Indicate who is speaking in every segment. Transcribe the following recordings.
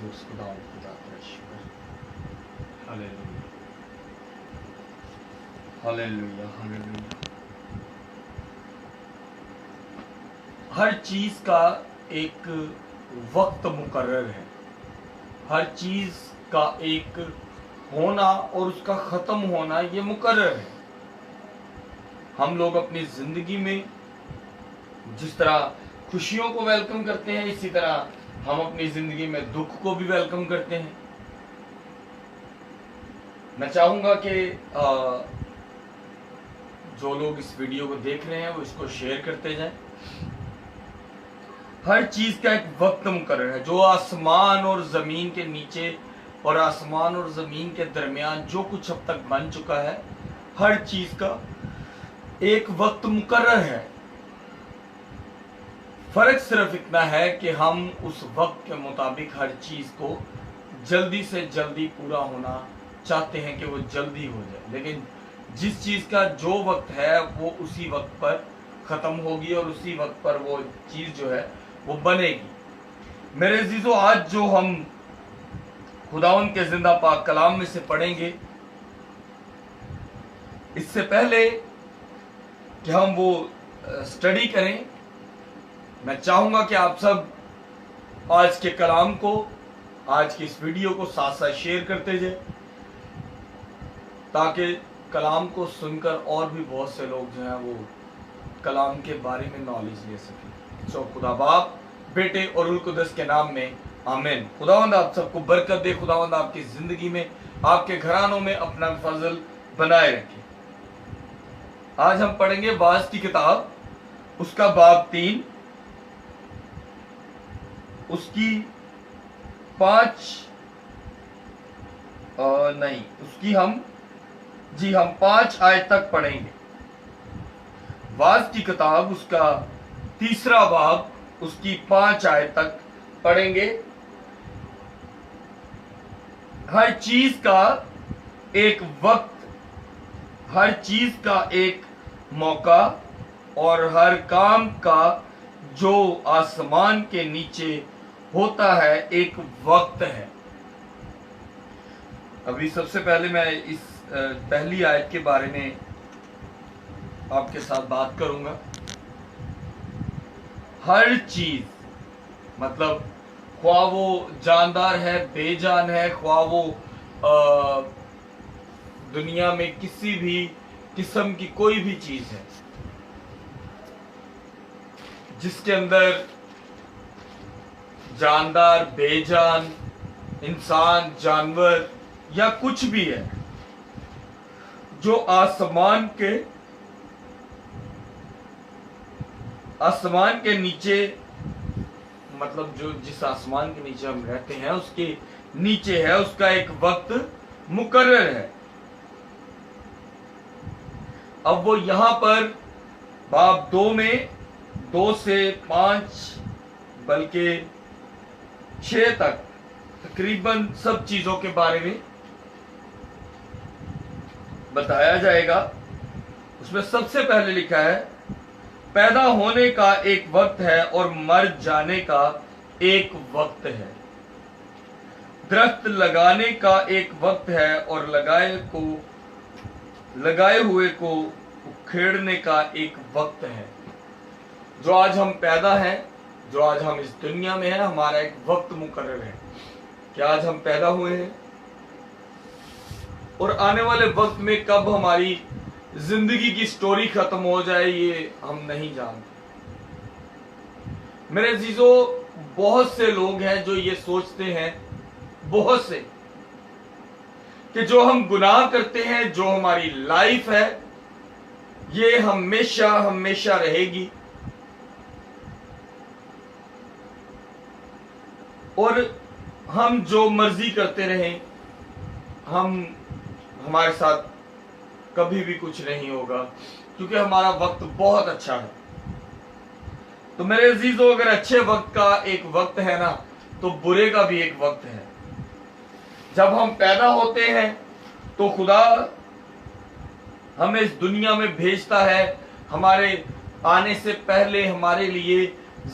Speaker 1: قدوس خدا تیرا شکر. ہاللیلویا ہاللیلویا ہاللیلویا. ہر چیز کا ایک وقت مقرر ہے. ہر چیز کا ایک ہونا اور اس کا ختم ہونا یہ مقرر ہے. ہم لوگ اپنی زندگی میں جس طرح خوشیوں کو ویلکم کرتے ہیں اسی طرح ہم اپنی زندگی میں دکھ کو بھی ویلکم کرتے ہیں. میں چاہوں گا کہ جو لوگ اس ویڈیو کو دیکھ رہے ہیں وہ اس کو شیئر کرتے جائیں. ہر چیز کا ایک وقت مقرر ہے. جو آسمان اور زمین کے نیچے اور آسمان اور زمین کے درمیان جو کچھ اب تک بن چکا ہے ہر چیز کا ایک وقت مقرر ہے. فرق صرف اتنا ہے کہ ہم اس وقت کے مطابق ہر چیز کو جلدی سے جلدی پورا ہونا چاہتے ہیں کہ وہ جلدی ہو جائے. لیکن جس چیز کا جو وقت ہے وہ اسی وقت پر ختم ہوگی اور اسی وقت پر وہ چیز جو ہے وہ بنے گی. میرے عزیزو، آج جو ہم خداوند کے زندہ پاک کلام میں سے پڑھیں گے، اس سے پہلے کہ ہم وہ سٹڈی کریں، میں چاہوں گا کہ آپ سب آج کے کلام کو، آج کی اس ویڈیو کو ساتھ ساتھ شیئر کرتے جائیں تاکہ کلام کو سن کر اور بھی بہت سے لوگ جو ہیں وہ کلام کے بارے میں نالج لے سکیں. خدا باپ، بیٹے اور روح القدس کے نام میں آمین. خداوند آپ سب کو برکت دے. خداوند آپ کی زندگی میں، آپ کے گھرانوں میں اپنا فضل بنائے رکھے. آج ہم پڑھیں گے واعظ کی کتاب، اس کا باب 3، اس کی 5 آیت تک پڑھیں گے. واعظ کی کتاب، اس کا 3 باب، اس کی 5 آیت تک پڑھیں گے. ہر چیز کا ایک وقت، ہر چیز کا ایک موقع اور ہر کام کا جو آسمان کے نیچے ہوتا ہے ایک وقت ہے. ابھی سب سے پہلے میں اس پہلی آیت کے بارے میں آپ کے ساتھ بات کروں گا. ہر چیز مطلب خواہ وہ جاندار ہے، بے جان ہے، خواہ وہ دنیا میں کسی بھی قسم کی کوئی بھی چیز ہے جس کے اندر جاندار، بے جان، انسان، جانور یا کچھ بھی ہے، جو آسمان کے نیچے، مطلب جو جس آسمان کے نیچے ہم رہتے ہیں اس کے نیچے ہے، اس کا ایک وقت مقرر ہے. اب وہ یہاں پر باب 2 میں 2 سے 5 بلکہ 6 تک تقریباً سب چیزوں کے بارے میں بتایا جائے گا. اس میں سب سے پہلے لکھا ہے پیدا ہونے کا ایک وقت ہے اور مر جانے کا ایک وقت ہے. درخت لگانے کا ایک وقت ہے اور لگائے ہوئے کو اکھیڑنے کا ایک وقت ہے. جو آج ہم پیدا ہیں، جو آج ہم اس دنیا میں ہیں، ہمارا ایک وقت مقرر ہے کہ آج ہم پیدا ہوئے ہیں اور آنے والے وقت میں کب ہماری زندگی کی سٹوری ختم ہو جائے یہ ہم نہیں جانتے. میرے عزیزو، بہت سے لوگ ہیں جو یہ سوچتے ہیں، بہت سے، کہ جو ہم گناہ کرتے ہیں، جو ہماری لائف ہے یہ ہمیشہ ہمیشہ رہے گی اور ہم جو مرضی کرتے رہیں، ہمارے ساتھ کبھی بھی کچھ نہیں ہوگا کیونکہ ہمارا وقت بہت اچھا ہے. تو میرے عزیزو، اگر اچھے وقت کا ایک وقت ہے نا تو برے کا بھی ایک وقت ہے. جب ہم پیدا ہوتے ہیں تو خدا ہمیں اس دنیا میں بھیجتا ہے. ہمارے آنے سے پہلے ہمارے لیے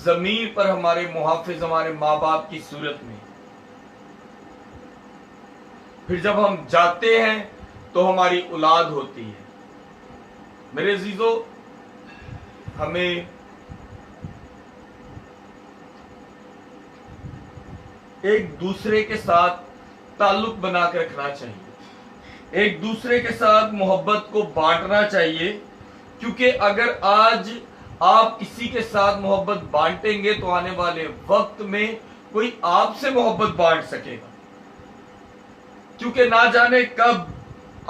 Speaker 1: زمین پر ہمارے محافظ، ہمارے ماں باپ کی صورت میں پھر جب ہم جاتے ہیں تو ہماری اولاد ہوتی ہے. میرے عزیزو، ہمیں ایک دوسرے کے ساتھ تعلق بنا کے رکھنا چاہیے، ایک دوسرے کے ساتھ محبت کو بانٹنا چاہیے، کیونکہ اگر آج آپ کسی کے ساتھ محبت بانٹیں گے تو آنے والے وقت میں کوئی آپ سے محبت بانٹ سکے گا، کیونکہ نہ جانے کب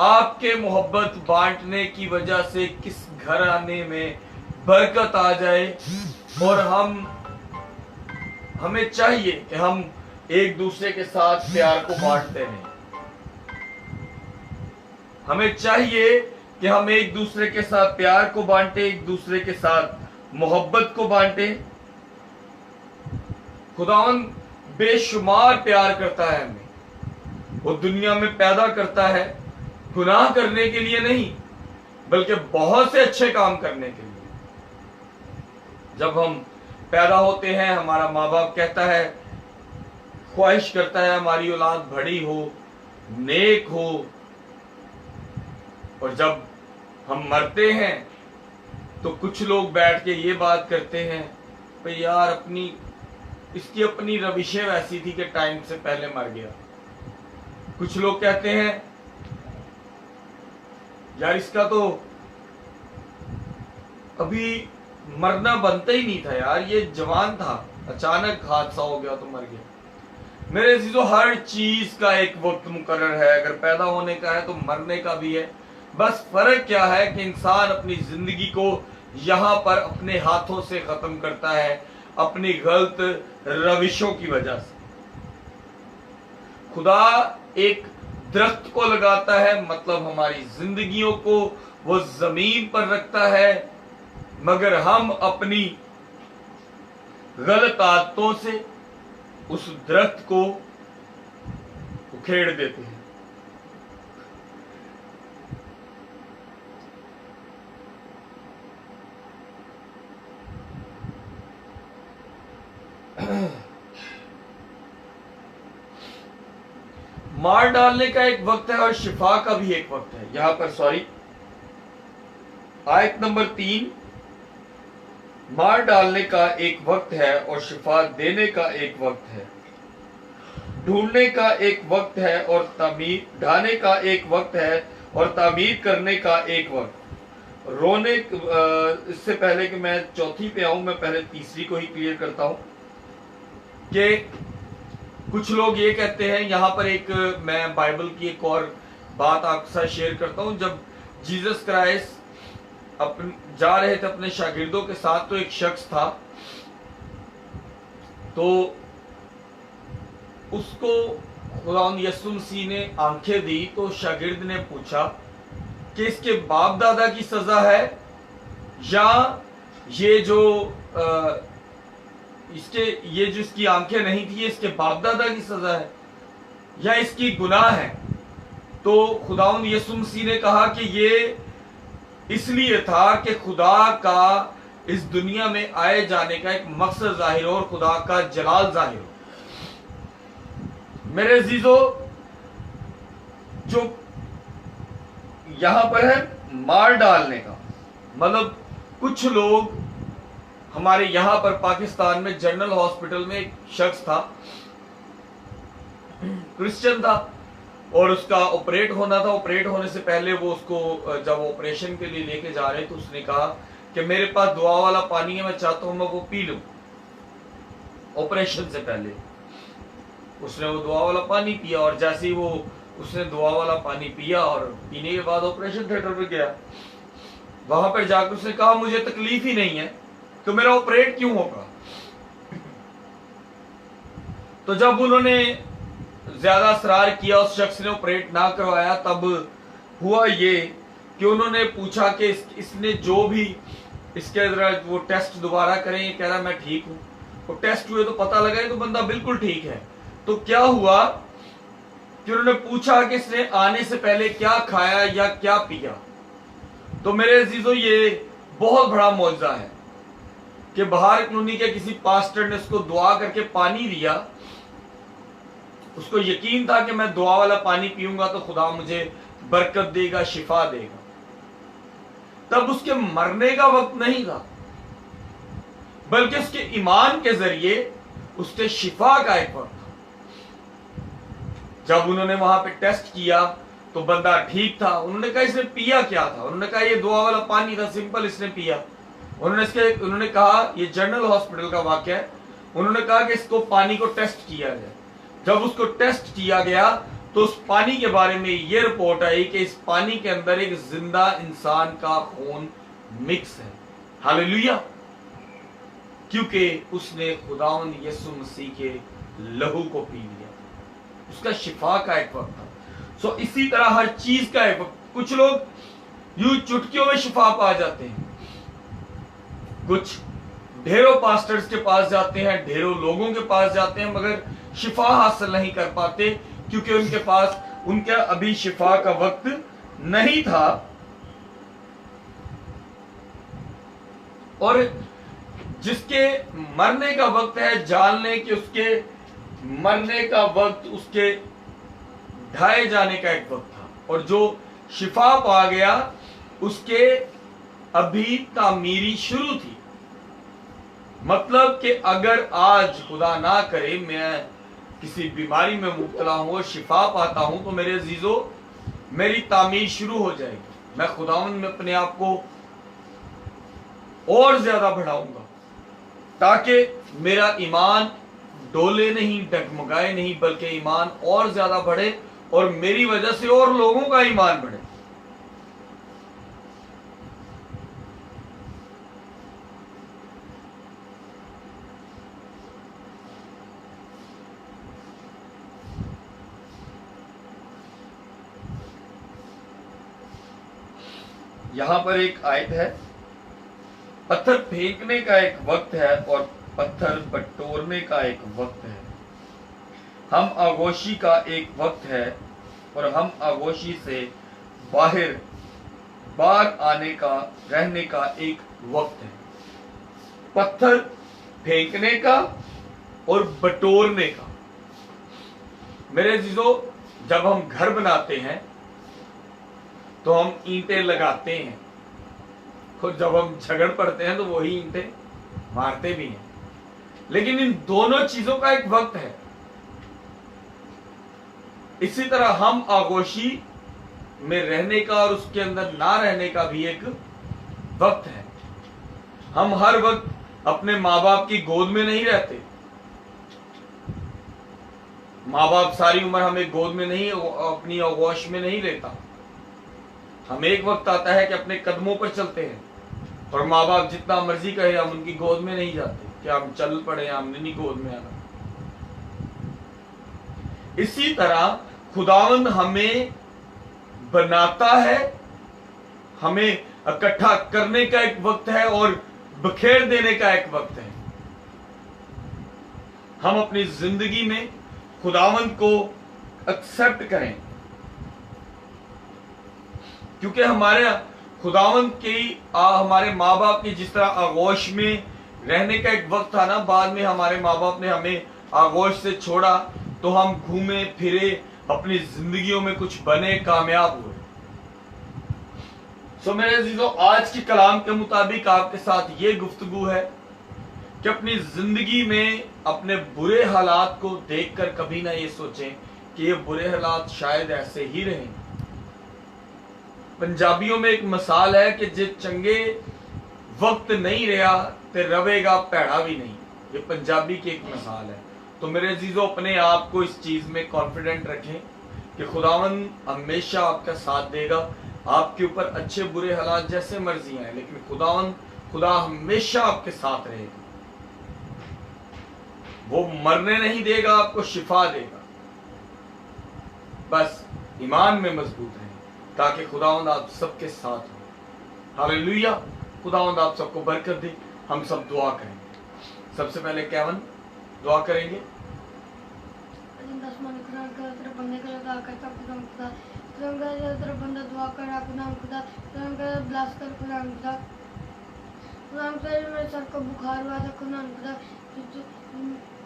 Speaker 1: آپ کے محبت بانٹنے کی وجہ سے کس گھرانے میں برکت آ جائے. اور ہمیں چاہیے کہ ہم ایک دوسرے کے ساتھ پیار کو بانٹتے رہیں. ہمیں چاہیے کہ ہم ایک دوسرے کے ساتھ پیار کو بانٹیں، ایک دوسرے کے ساتھ محبت کو بانٹیں. خداوند بے شمار پیار کرتا ہے ہمیں. وہ دنیا میں پیدا کرتا ہے گناہ کرنے کے لیے نہیں، بلکہ بہت سے اچھے کام کرنے کے لیے. جب ہم پیدا ہوتے ہیں ہمارا ماں باپ کہتا ہے، خواہش کرتا ہے ہماری اولاد بڑی ہو، نیک ہو. اور جب ہم مرتے ہیں تو کچھ لوگ بیٹھ کے یہ بات کرتے ہیں، بھئی یار اس کی اپنی روشیں ویسی تھی کہ ٹائم سے پہلے مر گیا. کچھ لوگ کہتے ہیں یار اس کا تو ابھی مرنا بنتا ہی نہیں تھا، یار یہ جوان تھا، اچانک حادثہ ہو گیا تو مر گیا. میرے عزیزو، ہر چیز کا ایک وقت مقرر ہے. اگر پیدا ہونے کا ہے تو مرنے کا بھی ہے. بس فرق کیا ہے کہ انسان اپنی زندگی کو یہاں پر اپنے ہاتھوں سے ختم کرتا ہے، اپنی غلط روشوں کی وجہ سے. خدا ایک درخت کو لگاتا ہے، مطلب ہماری زندگیوں کو وہ زمین پر رکھتا ہے، مگر ہم اپنی غلط عادتوں سے اس درخت کو اکھیڑ دیتے ہیں. مار ڈالنے کا ایک وقت ہے اور شفا کا بھی ایک وقت ہے. یہاں پر آیت نمبر 3، مار ڈالنے کا ایک وقت ہے اور شفا دینے کا ایک وقت ہے، ڈھونڈنے کا ایک وقت ہے اور ڈھانے کا ایک وقت ہے اور تعمیر کرنے کا ایک وقت. رونے اس سے پہلے کہ میں چوتھی پہ آؤں، میں پہلے تیسری کو ہی کلیئر کرتا ہوں کہ کچھ لوگ یہ کہتے ہیں. یہاں پر میں بائبل کی ایک اور بات آپ کے ساتھ شیئر کرتا ہوں. جب جیزس کرائسٹ جا رہے تھے اپنے شاگردوں کے ساتھ تو ایک شخص تھا، تو اس کو خداوند یسوع مسیح نے آنکھیں دی. تو شاگرد نے پوچھا کہ اس کے باپ دادا کی سزا ہے یا یہ جو اس کی آنکھیں نہیں تھی اس کے باپ دادا کی سزا ہے یا اس کی گناہ ہے. تو خداوند یسوع مسیح نے کہا کہ یہ اس لیے تھا کہ خدا کا اس دنیا میں آئے جانے کا ایک مقصد ظاہر ہو اور خدا کا جلال ظاہر ہو. میرے عزیزو، جو یہاں پر ہے مار ڈالنے کا مطلب، کچھ لوگ ہمارے یہاں پر پاکستان میں جنرل ہاسپٹل میں ایک شخص تھا، کرسچن تھا، اور اس کا آپریٹ ہونا تھا. آپریٹ ہونے سے پہلے وہ اس کو جب آپریشن کے لیے لے کے جا رہے تو اس نے کہا کہ میرے پاس دعا والا پانی ہے، میں چاہتا ہوں میں وہ پی لوں. آپریشن سے پہلے اس نے وہ دعا والا پانی پیا، اور جیسے ہی اس نے دعا والا پانی پیا اور پینے کے بعد آپریشن تھیٹر پہ گیا. وہاں پر جا کے اس نے کہا مجھے تکلیف ہی نہیں ہے تو میرا آپریٹ کیوں ہوگا. تو جب انہوں نے زیادہ اصرار کیا، اس شخص نے آپریٹ نہ کروایا، تب ہوا یہ کہ انہوں نے پوچھا کہ اس نے جو بھی اس کے وہ ٹیسٹ دوبارہ کریں. یہ کہہ رہا میں ٹھیک ہوں. وہ ٹیسٹ ہوئے تو پتہ لگا تو بندہ بالکل ٹھیک ہے. تو کیا ہوا کہ انہوں نے پوچھا کہ اس نے آنے سے پہلے کیا کھایا یا کیا پیا. تو میرے عزیزو، یہ بہت بڑا معجزہ ہے کہ بہار کلونی کے کسی پاسٹر نے اس کو دعا کر کے پانی دیا उसको यकीन था कि मैं दुआ वाला पानी पीऊंगा तो खुदा मुझे बरकत देगा, शिफा देगा। तब उसके मरने का वक्त नहीं था, बल्कि उसके ईमान के जरिए उसके शिफा का एक वक्त था। जब उन्होंने वहां पे टेस्ट किया तो बंदा ठीक था। उन्होंने कहा इसने पिया क्या था? उन्होंने कहा ये दुआ वाला पानी था, सिंपल इसने पिया। उन्होंने कहा, ये जनरल हॉस्पिटल का वाक्य है, उन्होंने कहा कि इसको पानी को टेस्ट किया जाए। जब उसको टेस्ट किया गया तो उस पानी के बारे में ये रिपोर्ट आई कि इस पानी के अंदर एक जिंदा इंसान का खून मिक्स है। हालेलुया! क्योंकि उसने खुदावंद यीशु मसीह के लहू को पी लिया। उसका शिफा का एक वक्त था। सो इसी तरह हर चीज का एक वक्त। कुछ लोग यूं चुटकियों में शिफा पा जाते हैं, कुछ ढेरों पास्टर्स के पास जाते हैं, ढेरों लोगों के पास जाते हैं, मगर शिफा हासिल नहीं कर पाते, क्योंकि उनके पास उनका अभी शिफा का वक्त नहीं था। और जिसके मरने का वक्त है, जान लें कि उसके मरने का वक्त उसके ढाए जाने का एक वक्त था। और जो शिफा पा गया उसके अभी तामीरी शुरू थी। मतलब कि अगर आज खुदा ना करे मैं किसी बीमारी में मुब्तला हूं और शिफा पाता हूं तो मेरे अजीजों मेरी तामीर शुरू हो जाएगी। मैं खुदावंद में अपने आप को और ज्यादा बढ़ाऊंगा ताकि मेरा ईमान डोले नहीं, डगमगाए नहीं, बल्कि ईमान और ज्यादा बढ़े और मेरी वजह से और लोगों का ईमान बढ़े। यहां पर एक आयत है, पत्थर फेंकने का एक वक्त है और पत्थर बटोरने का एक वक्त है। हम आगोशी का एक वक्त है और हम आगोशी से बाहर आने का, रहने का एक वक्त है। पत्थर फेंकने का और बटोरने का। मेरे अजीजों, जब हम घर बनाते हैं तो हम ईंटें लगाते हैं, और जब हम झगड़ पड़ते हैं तो वही ईंटें मारते भी हैं। लेकिन इन दोनों चीजों का एक वक्त है। इसी तरह हम आगोशी में रहने का और उसके अंदर ना रहने का भी एक वक्त है। हम हर वक्त अपने माँ बाप की गोद में नहीं रहते। माँ बाप सारी उम्र हमें गोद में नहीं, अपनी आगोश में नहीं लेता। हम एक वक्त आता है कि अपने कदमों पर चलते हैं, और माँ बाप जितना मर्जी कहे हम उनकी गोद में नहीं जाते कि हम चल पड़े, हमने नहीं गोद में आना। इसी तरह खुदावंद हमें बनाता है, हमें इकट्ठा करने का एक वक्त है और बखेर देने का एक वक्त है। हम अपनी जिंदगी में खुदावंद को एक्सेप्ट करें, क्योंकि हमारे खुदावंद की हमारे माँ बाप की जिस तरह आगोश में रहने का एक वक्त था ना, बाद में हमारे माँ बाप ने हमें आगोश से छोड़ा तो हम घूमे फिरे, अपनी जिंदगियों में कुछ बने, कामयाब हुए। सो मेरे अजीजों, आज की कलाम के मुताबिक आपके साथ ये गुफ्तगू है कि अपनी जिंदगी में अपने बुरे हालात को देखकर कभी ना ये सोचें कि ये बुरे हालात शायद ऐसे ही रहें। पंजाबियों में एक मिसाल है कि जे चंगे वक्त नहीं रहा ते रवेगा पैड़ा भी नहीं। ये पंजाबी की एक मिसाल है। तो मेरे अजीजों, अपने आप को इस चीज में कॉन्फिडेंट रखें कि खुदावंद हमेशा आपका साथ देगा। आपके ऊपर अच्छे बुरे हालात जैसे मर्जी आए, लेकिन खुदा हमेशा आपके साथ रहेगा। वो मरने नहीं देगा, आपको शिफा देगा। बस ईमान में मजबूत रहें ताकि खुदावंद आप सबके साथ हो। हालेलुया! खुदावंद आप सबको बरकत दे। हम सब दुआ करेंगे। सबसे पहले केवन दुआ करेंगे।
Speaker 2: बंदा दुआ कर रहा खुदा ब्लास्ट कर खुदा मेरे सर का बुखार हुआ था खुदा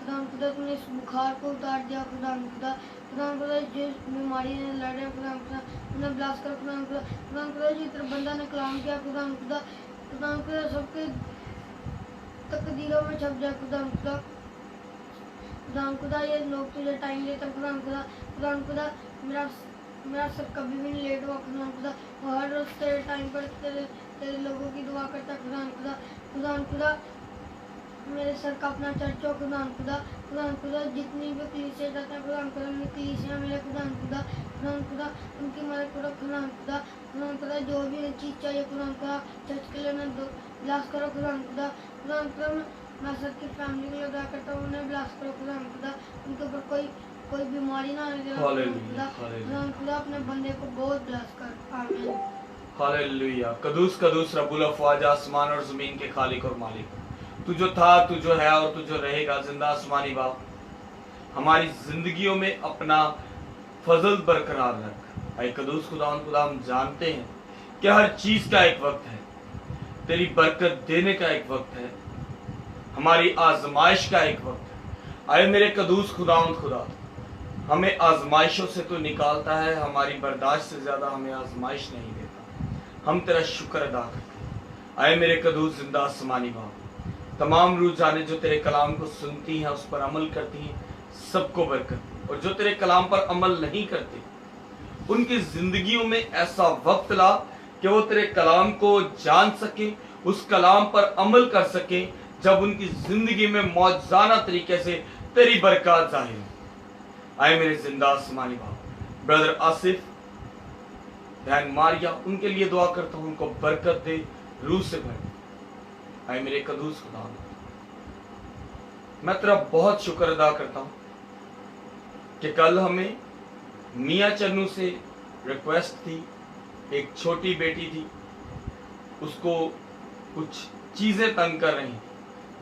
Speaker 2: खुदा तूने इस बुखार को उतार दिया खुदा जिस बीमारी ने लड़े खुदा उन्हें ब्लास्ट कर खुदा जिस तरह बंदा ने कलाम किया खुदा सबके तकदीरों में छप जाए खुदा ये लोग तुझे टाइम देते खुदा मेरा सर कभी भी नहीं लेट हुआ खुदा हर रोज तेरे टाइम पर तेरे लोगों की दुआ करता खुदा मेरे सर का अपना चर्च हो खुदा जितनी भी कलीसिया जाते हैं खुदा उनकी कलीसिया मिले खुदा उनकी मदद करो खुदा जो भी चीज़ चाहिए खुदा चर्च के लिए ना ब्लास्ट करो खुदा मैं सर की फैमिली के लिए दुआ करता हूँ उन्हें ब्लास्ट करो खुदा उनके ऊपर कोई बीमारी ना आने देना खुदा अपने बंदे को बहुत ब्लास्ट कर आमीन।
Speaker 1: हालेलुया। कदूस कदूस रब्बुल अफ़वाज, आसमान और ज़मीन के खालिक और मालिक, तू जो था, तू जो है और तू जो रहेगा, जिंदा आसमानी बाप, हमारी जिंदगियों में अपना फजल बरकरार रख। ऐ कदूस खुदा हम जानते हैं कि हर चीज का एक वक्त है, तेरी बरकत देने का एक वक्त है, हमारी आजमाइश का एक वक्त है। ऐ मेरे कदूस खुदा हमें आजमाइशों से तो निकालता है, हमारी बर्दाश्त से ज्यादा हमें आजमाइश नहीं देता। हम तेरा शुक्र अदा करते हैं। ऐ मेरे कदूस जिंदा आसमानी बाप, तमाम रूह जाने जो तेरे कलाम को सुनती हैं, उस पर अमल करती हैं, सबको बरकत दे। और जो तेरे कलाम पर अमल नहीं करते, उनकी जिंदगियों में ऐसा वक्त ला कि वो तेरे कलाम को जान सके, उस कलाम पर अमल कर सके, जब उनकी जिंदगी में मौजूदा तरीके से तेरी बरकत जाहिर हो। आए मेरे जिंदा आसमानी बाप, ब्रदर आसिफ, बहन मारिया, उनके लिए दुआ करता हूं, उनको बरकत दे, रूह से भर। आए मेरे कदूस खुदा, मैं तेरा बहुत शुक्र अदा करता हूं कि कल हमें मियां चन्नू से रिक्वेस्ट थी, एक छोटी बेटी थी, उसको कुछ चीजें तंग कर रही।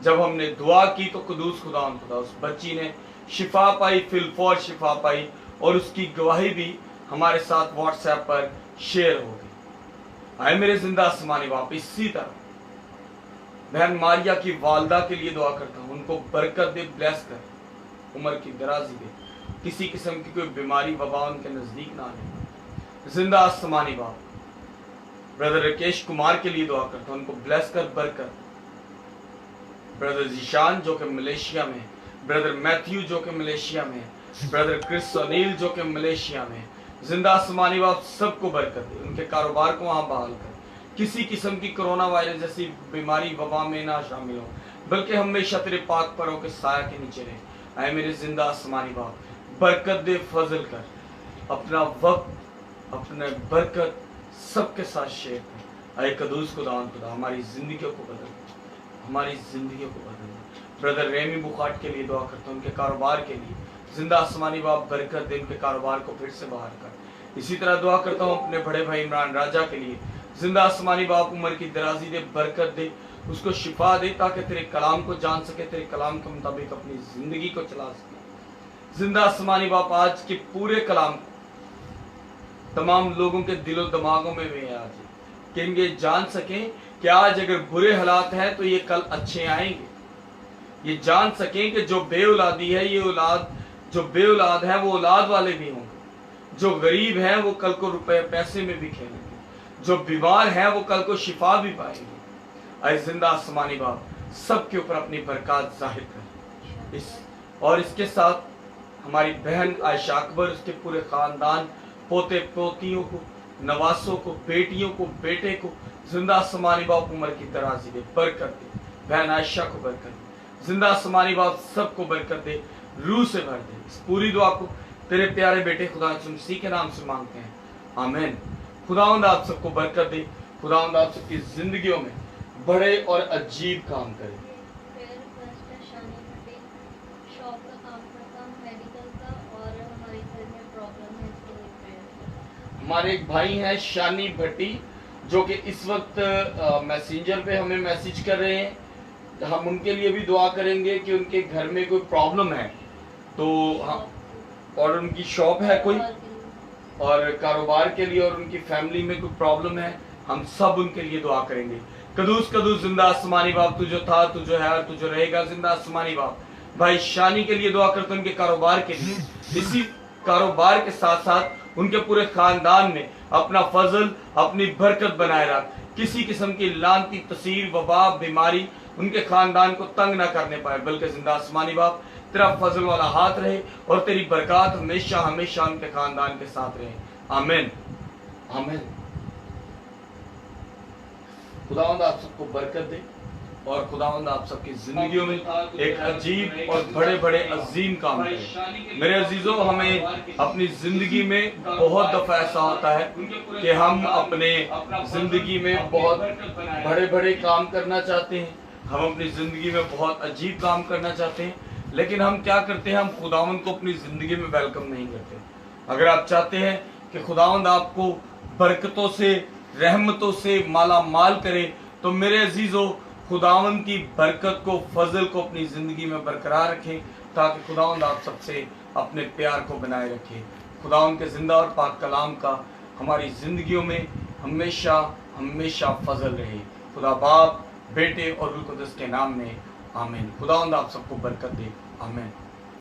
Speaker 1: जब हमने दुआ की तो कदूस खुदा उस बच्ची ने शिफा पाई, फिलफौर शिफा पाई, और उसकी गवाही भी हमारे साथ व्हाट्सएप पर शेयर हो गई। आए मेरे जिंदा आसमानी बाप, इसी तरह बहन मारिया की वालदा के लिए दुआ करता हूं, उनको बरकत दे, ब्लेस कर, उम्र की दराजी दे, किसी किस्म की कोई बीमारी वबा उनके नजदीक ना आने। जिंदा आसमानी बाप, ब्रदर राकेश कुमार के लिए दुआ करता हूं, उनको ब्लेस कर, बरकत। ब्रदर जीशान जो कि मलेशिया में, ब्रदर मैथ्यू जो कि मलेशिया में, ब्रदर क्रिस अनिल जो कि मलेशिया में, जिंदा आसमानी बाप सबको बरकत दे, उनके कारोबार को वहां बहाल कर, किसी किस्म की कोरोना वायरस जैसी बीमारी वबा में ना शामिल हो, बल्कि हमेशा तेरे पाक परों के साया के नीचे रहे। ऐ मेरे जिंदा आसमानी बाप, बरकत दे, फजल कर, अपना वक्त, अपने बरकत सबके साथ शेयर कर। ऐ कदूस खुदा हमारी जिंदगियों को बदल, हमारी जिंदगियों को बदल। ब्रदर रेमी बुखाट के लिए दुआ करता हूं, उनके कारोबार के लिए, जिंदा आसमानी बाप बरकत दे, उनके कारोबार को फिर से बाहर कर। इसी तरह दुआ करता हूं अपने बड़े भाई इमरान राजा के लिए, जिंदा आसमानी बाप उम्र की दराजी दे, बरकत दे, उसको शिफा दे, ताकि तेरे कलाम को जान सके, तेरे कलाम के मुताबिक अपनी जिंदगी को चला सके। जिंदा आसमानी बाप आज के पूरे कलाम तमाम लोगों के दिलो दिमागों में भी आज कि इनके जान सकें कि आज अगर बुरे हालात हैं तो ये कल अच्छे आएंगे। ये जान सकें कि जो बेऔलादी है, ये औलाद, जो बेऔलाद है वो औलाद वाले भी होंगे, जो गरीब है वो कल को रुपए पैसे में भी खेलेंगे, जो बीमार है वो कल को शिफा भी पाएंगे। ऐ जिंदा आसमानी बाप, सबके ऊपर अपनी बरकत जाहिर कर। और इसके साथ हमारी बहन आयशा अकबर, उसके पूरे खानदान, पोते पोतियों को, नवासों को, बेटियों को, बेटे को, जिंदा आसमानी बाप उम्र की दराजी दे, बरकत दे, बहन आयशा को बरकत दे, जिंदा आसमानी बाप सबको बरकत दे, रूह से भर दे। इस पूरी दुआ को तेरे प्यारे बेटे खुदा मसीह के नाम से मांगते हैं, आमीन। खुदावंद आप सबको बरकत दे, खुदावंद आप सबकी जिंदगियों में बड़े और अजीब काम करे। हमारे एक भाई हैं शानी भट्टी, जो कि इस वक्त मैसेंजर पे हमें मैसेज कर रहे हैं। हम उनके लिए भी दुआ करेंगे कि उनके घर में कोई प्रॉब्लम है तो और उनकी शॉप है कोई, और कारोबार के लिए, और उनकी फैमिली में कोई प्रॉब्लम है, हम सब उनके लिए दुआ करेंगे। कदूस कदूस जिंदा आसमानी बाप, तू जो था, तू जो है और तू जो रहेगा, जिंदा आसमानी बाप, भाई शानी के लिए दुआ करते हैं, उनके कारोबार के लिए। इसी कारोबार के साथ साथ उनके पूरे खानदान में अपना फजल, अपनी बरकत बनाए रख। किसी किस्म की लानती तसीर, वबा, बीमारी उनके खानदान को तंग ना करने पाए, बल्कि जिंदा आसमानी बाप तेरा फजल वाला हाथ रहे और तेरी बरकत हमेशा हमेशा उनके खानदान के साथ रहे। आमीन आमीन। खुदावंद आप सबको बरकत दे और खुदावंद आप सबकी जिंदगियों में एक अजीब और बड़े बड़े अजीम काम करे। मेरे अजीजों, हमें अपनी जिंदगी में बहुत दफा ऐसा होता है कि हम अपने जिंदगी में बहुत बड़े बड़े काम करना चाहते हैं, हम अपनी जिंदगी में बहुत अजीब काम करना चाहते हैं, लेकिन हम क्या करते हैं, हम खुदावंद को अपनी जिंदगी में वेलकम नहीं करते। अगर आप चाहते हैं कि खुदावंद आपको बरकतों से, रहमतों से माला माल करे, तो मेरे अजीजों खुदावंद की बरकत को, फजल को अपनी जिंदगी में बरकरार रखें, ताकि खुदावंद आप सबसे अपने प्यार को बनाए रखे। खुदावंद के जिंदा और पाक कलाम का हमारी जिंदगियों में हमेशा हमेशा फजल रहे। खुदा बाप, बेटे और रूह कुदस के नाम में आमीन। खुदावंद आप सबको बरकत दे। आमीन।